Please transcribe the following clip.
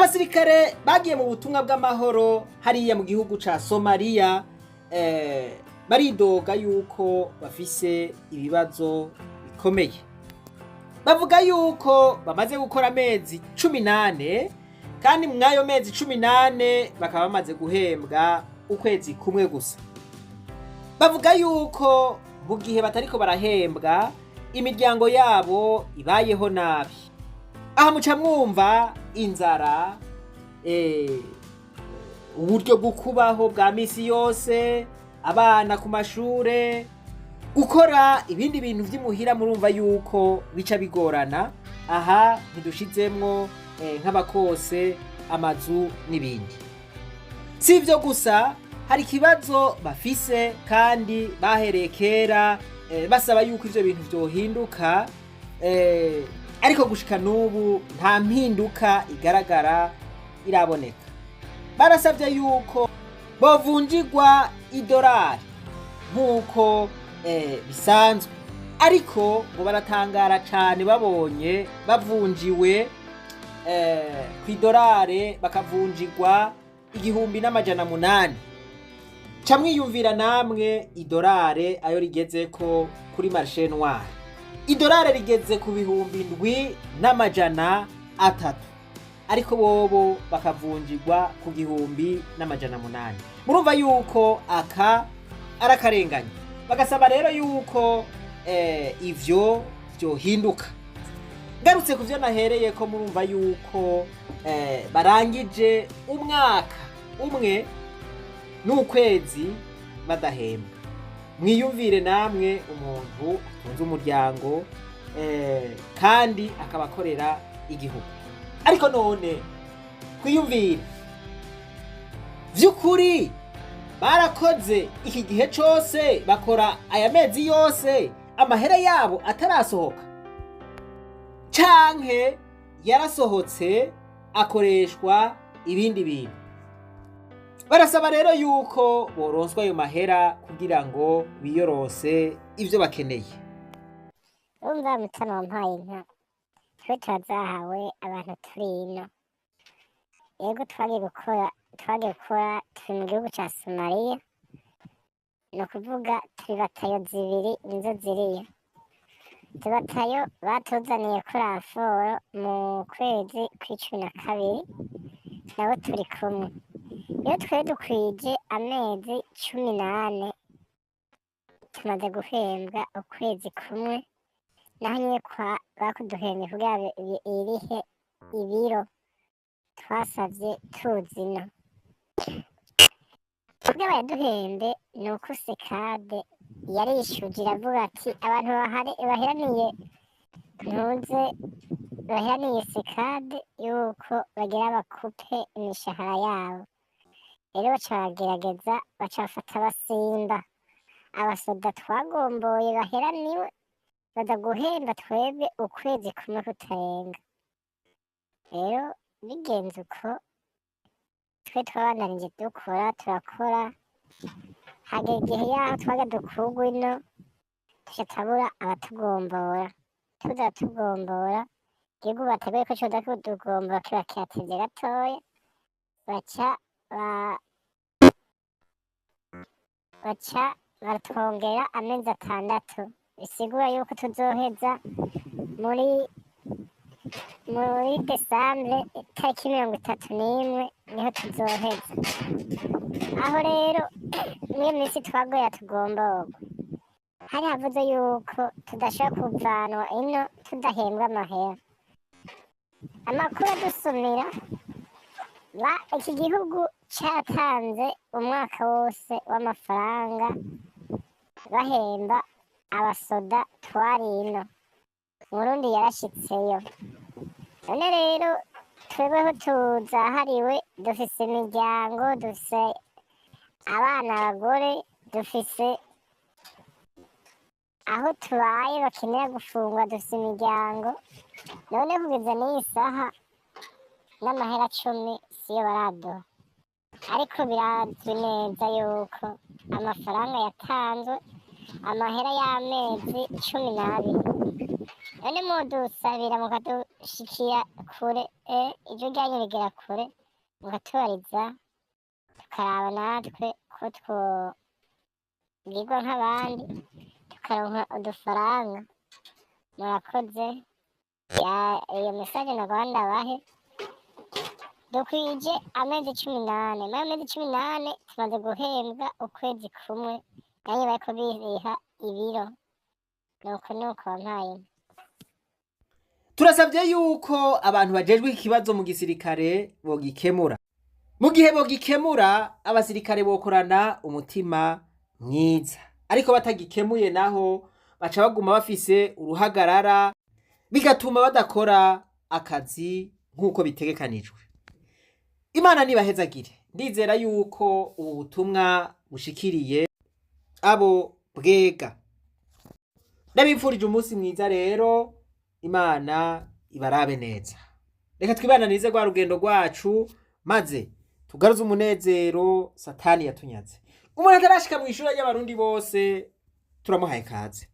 abasirikare bagiye mu butumwa bw'amahoro hariya mu gihugu ca Somalia baridoga yuko bafise ibibazo bikomeye. Bavuga yuko bamaze gukora amezi 18 kandi mwayo mezi 18 bakaba bamaze guhembwa ukwezi kumwe gusa. Bavuga yuko mu gihe batariko barahembwa imiryango yabo ibayeho nabi. Aha muca mwumva inzara, uburyo bwo kubaho bwa misi yose, abana ku mashure, gukora ibindi bintu vy'imuhira murumva yuko bica bigorana. Aha ntidushizemwo nk'abakose, amazu n'ibindi. Si ivyo gusa, hari ikibazo bafise kandi bahereye kera basaba yuko ivyo bintu vyohinduka, ariko gushika n'ubu nta mpinduka igaragara iraboneka. Barasavye yuko bovunjirwa idolari nk'uko bisanzwe, ariko ngo baratangara cane babonye bavunjiwe kw'idolari bakavunjirwa 1,800. Ca mwiyumvira namwe idolari ayo rigezeko kuri marché noir. Idolari rigeze ku 7,300, ariko bobo bakavunjirwa ku 1,800. Murumva yuko aka arakarenganya. Bagasaba rero yuko ivyo vyohinduka. Garutse kuvyo nahereye ko murumva yuko barangije umwaka umwe n'ukwezi badahembwa. Mwiyumvire namwe umuntu atunze umuryango kandi akaba akorera igihugu. Ariko none kwiyumvira vy'ukuri barakoze iki gihe cose, bakora aya mezi yose amahera yabo atarasohoka, canke yarasohotse akoreshwa ibindi bintu. Barasaba rero yuko boronswa ayo mahera kugira ngo biyorose ivyo bakeneye. Umva mutano wampaye inka, twe turazahawe abantu turino. Yego twagiye gukora turi mu gihugu ca Somalia, ni ukuvuga turi batayo zibiri nizo ziriyo. Tubatayo batuzaniye kuri aforo mu kwezi kw'icumi nabo turi kumwe. Iyo twari dukwije amezi 18 tumaze guhembwa ukwezi kumwe, naho nyene bakuduhembye kugira irihe ibiro twasavye tuzino. Kugira bayaduhembe ni uko sekade yarishuje iravuga ati abantu baheraniye sekade yuko bagira bakupe imishahara yabo. Rero baca bagerageza baca bafata abasimba, abasoda twagomboye baheraniwe baza guhemba twebwe ukwezi kumwe kutarenga. Rero bigenze uko twe twabandanije turakora, hagera igihe yaho twaga dukurwa ino tuca tabura abatugombora. Tuza tugombora, igihugu bateguye ko coza kutugombora kiba kiratevye gatoya, baca baratwongera amezi 6. Bisigura yuko tuzoheza muri Desambre itariki 31 niho tuzoheza. Aho rero mwiyo misi twagoya tugomborwa, hari havuze yuko tudashobora kuvanwa ino tudahembwa amahera. Amakuru adusumira, iki gihugu catanze umwaka wose w'amafaranga bahemba abasoda twarino. Murundi yarashitseyo. None rero twebeho tuzahariwe, dufise imiryango, dufise abana, abagore, dufise aho tubaye bakenera gufungwa, dufise imiryango. None kugeza n'iyi saha n'amahera 10 siyo baraduha. Ariko birazwi neza yuko amafaranga yatanzwe amahera y'amezi 12 none mudusabira mukadushikira kure ijwi ryanyu rigera kure mukatubariza tukaraba natwe ko twogirwa nk'abandi tukaronka udufaranga murakoze iyo mesaje nagomba ndabahe dukwije amezi 18 muri amezi 18 tumaze guhembwa ukwezi kumwe nanjye bariko biriha ibiro nuko wampaye. turasabye yuko abantu bajejwe ikibazo mu gisirikare bogikemura. Mu gihe bogikemura abasirikare bokorana umutima mwiza, ariko batagikemuye naho baca baguma bafise uruhagarara bigatuma badakora akazi nk'uko bitegekanijwe. Imana nibahezagire. Ndizera yuko ubu butumwa bushikiriye abo bwega. Ndabipfurije umunsi mwiza rero, Imana ibarabe neza. Reka twibananize rwa rugendo rwacu maze tugaruze umunezero Satani yatunyaze. Umuntu atarashika mu ishuri ry'abarundi bose turamuhaye kaze.